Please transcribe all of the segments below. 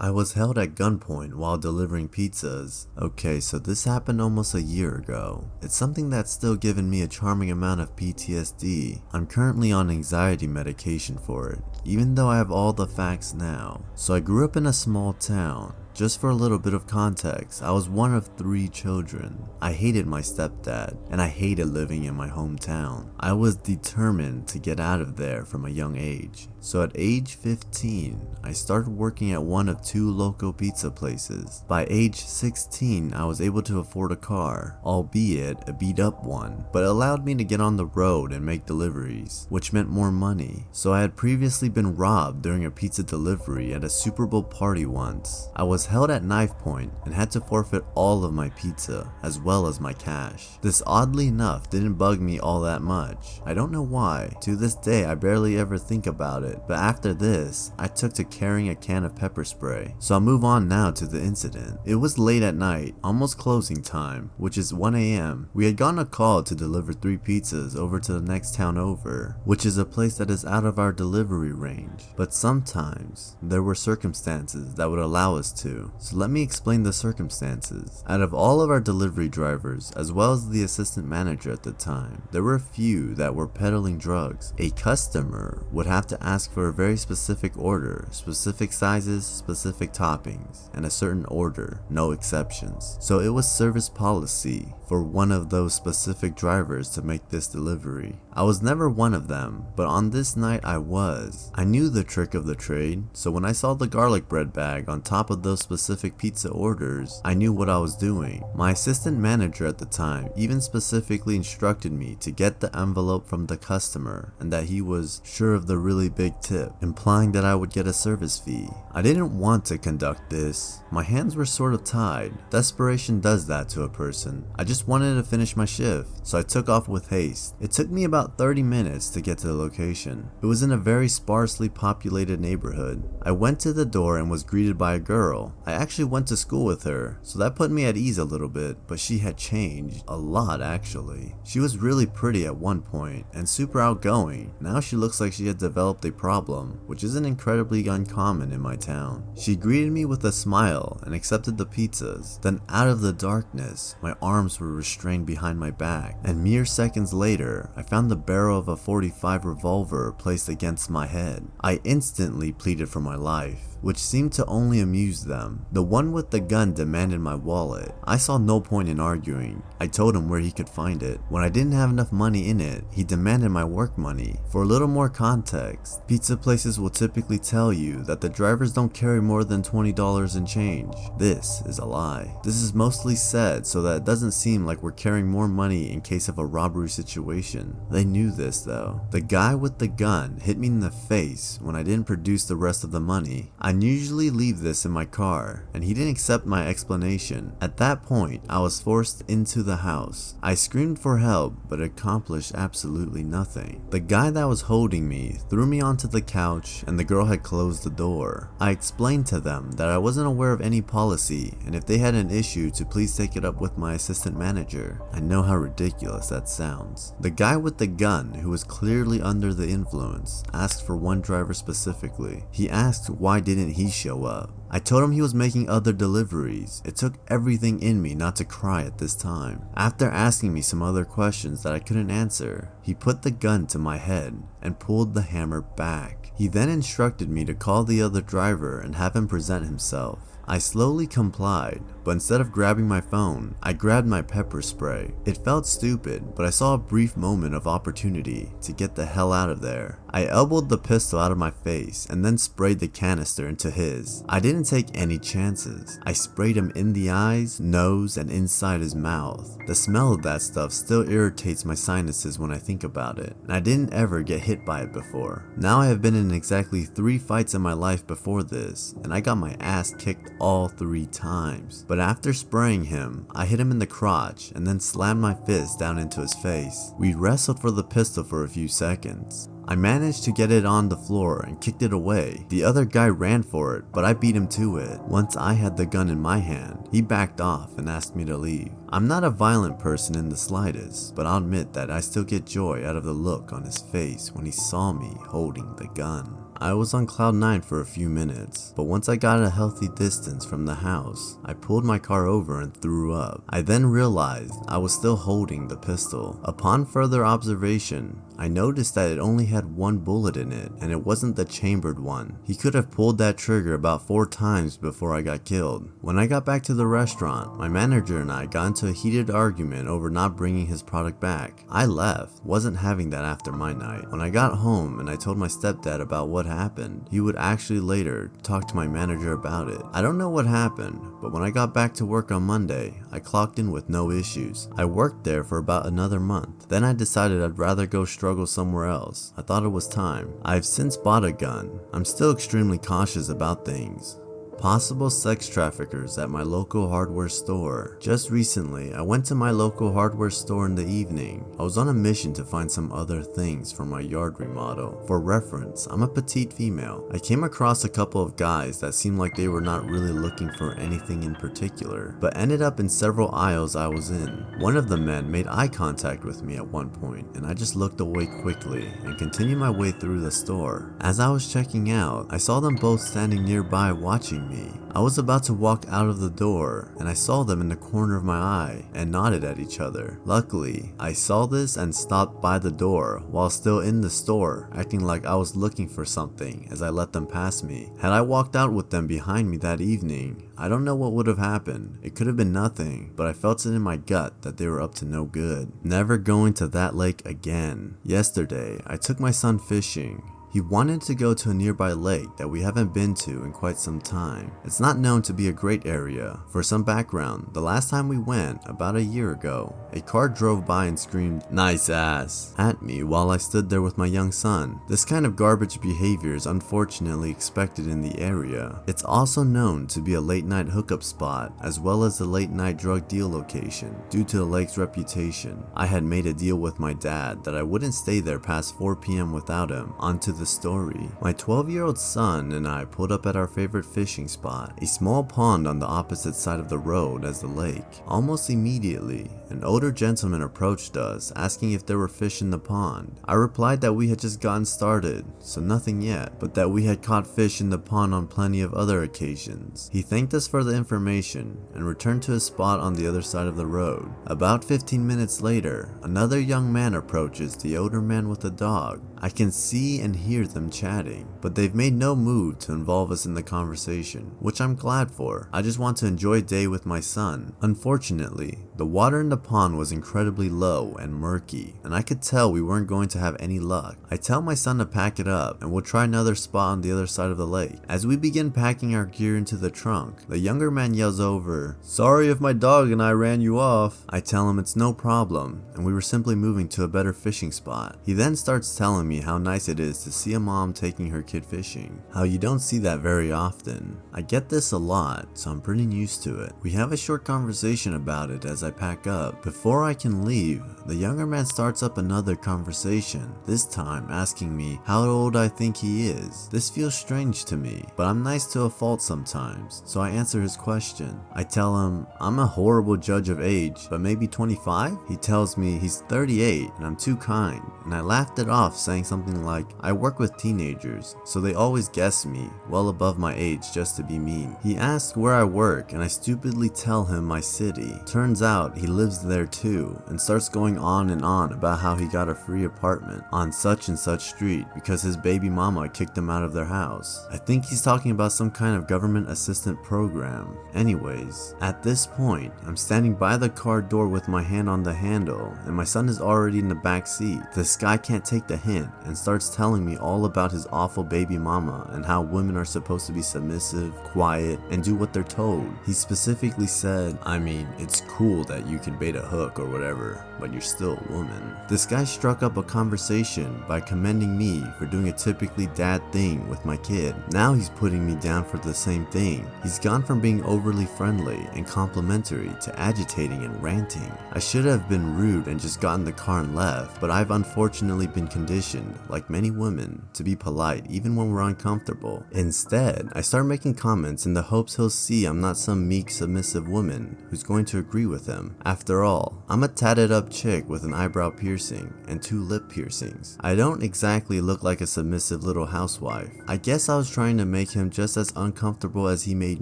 I was held at gunpoint while delivering pizzas. Okay, so this happened almost a year ago. It's something that's still given me a charming amount of PTSD. I'm currently on anxiety medication for it, even though I have all the facts now. So I grew up in a small town. Just for a little bit of context, I was one of 3 children. I hated my stepdad, and I hated living in my hometown. I was determined to get out of there from a young age. So at age 15, I started working at one of 2 local pizza places. By age 16, I was able to afford a car, albeit a beat up one, but it allowed me to get on the road and make deliveries, which meant more money. So I had previously been robbed during a pizza delivery at a Super Bowl party once. I was held at knife point and had to forfeit all of my pizza as well as my cash. This oddly enough didn't bug me all that much. I don't know why. To this day I barely ever think about it, but after this I took to carrying a can of pepper spray. So I'll move on now to the incident. It was late at night, almost closing time, which is 1 a.m. We had gotten a call to deliver 3 pizzas over to the next town over, which is a place that is out of our delivery range. But sometimes there were circumstances that would allow us to. So let me explain the circumstances. Out of all of our delivery drivers, as well as the assistant manager at the time, there were a few that were peddling drugs. A customer would have to ask for a very specific order, specific sizes, specific toppings, and a certain order, no exceptions. So it was service policy for one of those specific drivers to make this delivery. I was never one of them, but on this night I was. I knew the trick of the trade, so when I saw the garlic bread bag on top of those specific pizza orders, I knew what I was doing. My assistant manager at the time even specifically instructed me to get the envelope from the customer and that he was sure of the really big tip, implying that I would get a service fee. I didn't want to conduct this. My hands were sort of tied. Desperation does that to a person. I just wanted to finish my shift, so I took off with haste. It took me about 30 minutes to get to the location. It was in a very sparsely populated neighborhood. I went to the door and was greeted by a girl. I actually went to school with her, so that put me at ease a little bit, but she had changed. A lot, actually. She was really pretty at one point, and super outgoing. Now she looks like she had developed a problem, which isn't incredibly uncommon in my town. She greeted me with a smile and accepted the pizzas. Then out of the darkness, my arms were restrained behind my back, and mere seconds later, I found the barrel of a .45 revolver placed against my head. I instantly pleaded for my life, which seemed to only amuse them. The one with the gun demanded my wallet. I saw no point in arguing. I told him where he could find it. When I didn't have enough money in it, he demanded my work money. For a little more context, pizza places will typically tell you that the drivers don't carry more than $20 in change. This is a lie. This is mostly said so that it doesn't seem like we're carrying more money in case of a robbery situation. They knew this though. The guy with the gun hit me in the face when I didn't produce the rest of the money. I usually leave this in my car, and he didn't accept my explanation. At that point, I was forced into the house. I screamed for help, but it accomplished absolutely nothing. The guy that was holding me threw me onto the couch, and the girl had closed the door. I explained to them that I wasn't aware of any policy, and if they had an issue to please take it up with my assistant manager. I know how ridiculous that sounds. The guy with the gun, who was clearly under the influence, asked for one driver specifically. He asked why didn't he show up. I told him he was making other deliveries. It took everything in me not to cry at this time. After asking me some other questions that I couldn't answer, he put the gun to my head and pulled the hammer back. He then instructed me to call the other driver and have him present himself. I slowly complied, but instead of grabbing my phone, I grabbed my pepper spray. It felt stupid, but I saw a brief moment of opportunity to get the hell out of there. I elbowed the pistol out of my face and then sprayed the canister into his. I didn't take any chances. I sprayed him in the eyes, nose, and inside his mouth. The smell of that stuff still irritates my sinuses when I think about it, and I didn't ever get hit by it before. Now I have been in exactly 3 fights in my life before this, and I got my ass kicked all 3 times. But after spraying him, I hit him in the crotch and then slammed my fist down into his face. We wrestled for the pistol for a few seconds. I managed to get it on the floor and kicked it away. The other guy ran for it, but I beat him to it. Once I had the gun in my hand, he backed off and asked me to leave. I'm not a violent person in the slightest, but I'll admit that I still get joy out of the look on his face when he saw me holding the gun. I was on cloud 9 for a few minutes, but once I got a healthy distance from the house, I pulled my car over and threw up. I then realized I was still holding the pistol. Upon further observation, I noticed that it only had one bullet in it, and it wasn't the chambered one. He could have pulled that trigger about 4 times before I got killed. When I got back to the restaurant, my manager and I got into a heated argument over not bringing his product back. I left, wasn't having that after my night. When I got home and I told my stepdad about what happened, he would actually later talk to my manager about it. I don't know what happened, but when I got back to work on Monday, I clocked in with no issues. I worked there for about another month. Then I decided I'd rather go struggle somewhere else. I thought it was time. I've since bought a gun. I'm still extremely cautious about things. Possible sex traffickers at my local hardware store. Just recently, I went to my local hardware store in the evening. I was on a mission to find some other things for my yard remodel. For reference, I'm a petite female. I came across a couple of guys that seemed like they were not really looking for anything in particular, but ended up in several aisles I was in. One of the men made eye contact with me at one point, and I just looked away quickly and continued my way through the store. As I was checking out, I saw them both standing nearby watching me. I was about to walk out of the door and I saw them in the corner of my eye and nodded at each other. Luckily, I saw this and stopped by the door while still in the store, acting like I was looking for something as I let them pass me. Had I walked out with them behind me that evening, I don't know what would have happened. It could have been nothing, but I felt it in my gut that they were up to no good. Never going to that lake again. Yesterday, I took my son fishing. He wanted to go to a nearby lake that we haven't been to in quite some time. It's not known to be a great area. For some background, the last time we went, about a year ago, a car drove by and screamed, "Nice ass," at me while I stood there with my young son. This kind of garbage behavior is unfortunately expected in the area. It's also known to be a late night hookup spot, as well as a late night drug deal location, due to the lake's reputation. I had made a deal with my dad that I wouldn't stay there past 4 p.m. without him. Onto the story. My 12-year-old son and I pulled up at our favorite fishing spot, a small pond on the opposite side of the road as the lake. Almost immediately, an older gentleman approached us, asking if there were fish in the pond. I replied that we had just gotten started, so nothing yet, but that we had caught fish in the pond on plenty of other occasions. He thanked us for the information and returned to his spot on the other side of the road. About 15 minutes later, another young man approaches the older man with a dog. I can see and hear them chatting, but they've made no move to involve us in the conversation, which I'm glad for. I just want to enjoy a day with my son. Unfortunately, the water in the pond was incredibly low and murky, and I could tell we weren't going to have any luck. I tell my son to pack it up and we'll try another spot on the other side of the lake. As we begin packing our gear into the trunk, the younger man yells over, "Sorry if my dog and I ran you off." I tell him it's no problem and we were simply moving to a better fishing spot. He then starts telling me how nice it is to see a mom taking her kid fishing, how you don't see that very often. I get this a lot, so I'm pretty used to it. We have a short conversation about it as I pack up. Before I can leave, the younger man starts up another conversation, this time asking me how old I think he is. This feels strange to me, but I'm nice to a fault sometimes, so I answer his question. I tell him I'm a horrible judge of age, but maybe 25? He tells me he's 38 and I'm too kind, and I laughed it off saying something like, I work with teenagers, so they always guess me well above my age just to be mean. He asks where I work and I stupidly tell him my city. Turns out he lives there too, and starts going on and on about how he got a free apartment on such and such street because his baby mama kicked him out of their house. I think he's talking about some kind of government assistant program. Anyways, at this point, I'm standing by the car door with my hand on the handle and my son is already in the back seat. This guy can't take the hint and starts telling me all about his awful baby mama and how women are supposed to be submissive, quiet, and do what they're told. He specifically said, I mean, it's cool that you can bait a hook or whatever, but you're still a woman. This guy struck up a conversation by commending me for doing a typically dad thing with my kid. Now he's putting me down for the same thing. He's gone from being overly friendly and complimentary to agitating and ranting. I should have been rude and just gotten the car and left, but I've unfortunately been conditioned, like many women, men to be polite even when we're uncomfortable. Instead, I start making comments in the hopes he'll see I'm not some meek, submissive woman who's going to agree with him. After all, I'm a tatted up chick with an eyebrow piercing and 2 lip piercings. I don't exactly look like a submissive little housewife. I guess I was trying to make him just as uncomfortable as he made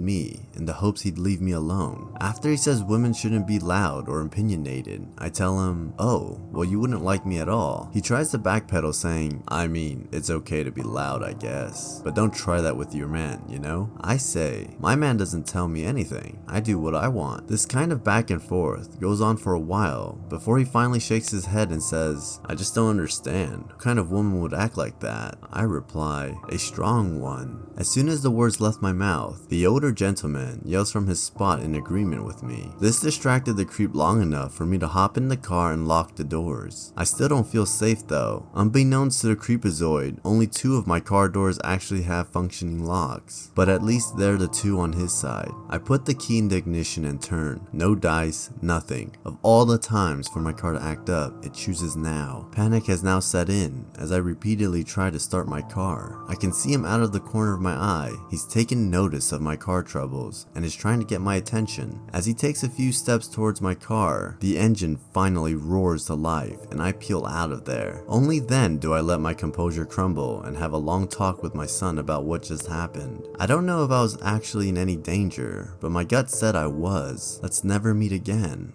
me, in the hopes he'd leave me alone. After he says women shouldn't be loud or opinionated, I tell him, oh, well, you wouldn't like me at all. He tries to backpedal saying, I mean, it's okay to be loud, I guess, but don't try that with your man, you know? I say, my man doesn't tell me anything. I do what I want. This kind of back and forth goes on for a while before he finally shakes his head and says, I just don't understand. What kind of woman would act like that? I reply, a strong one. As soon as the words left my mouth, the older gentleman yells from his spot in agreement with me. This distracted the creep long enough for me to hop in the car and lock the doors. I still don't feel safe though. Unbeknownst to the creepazoid, only 2 of my car doors actually have functioning locks, but at least they're the 2 on his side. I put the key in the ignition and turn. No dice, nothing. Of all the times for my car to act up, it chooses now. Panic has now set in as I repeatedly try to start my car. I can see him out of the corner of my eye. He's taken notice of my car troubles and is trying to get my attention. As he takes a few steps towards my car, the engine finally roars to life and I peel out of there. Only then do I let my composure crumble and have a long talk with my son about what just happened. I don't know if I was actually in any danger, but my gut said I was. Let's never meet again.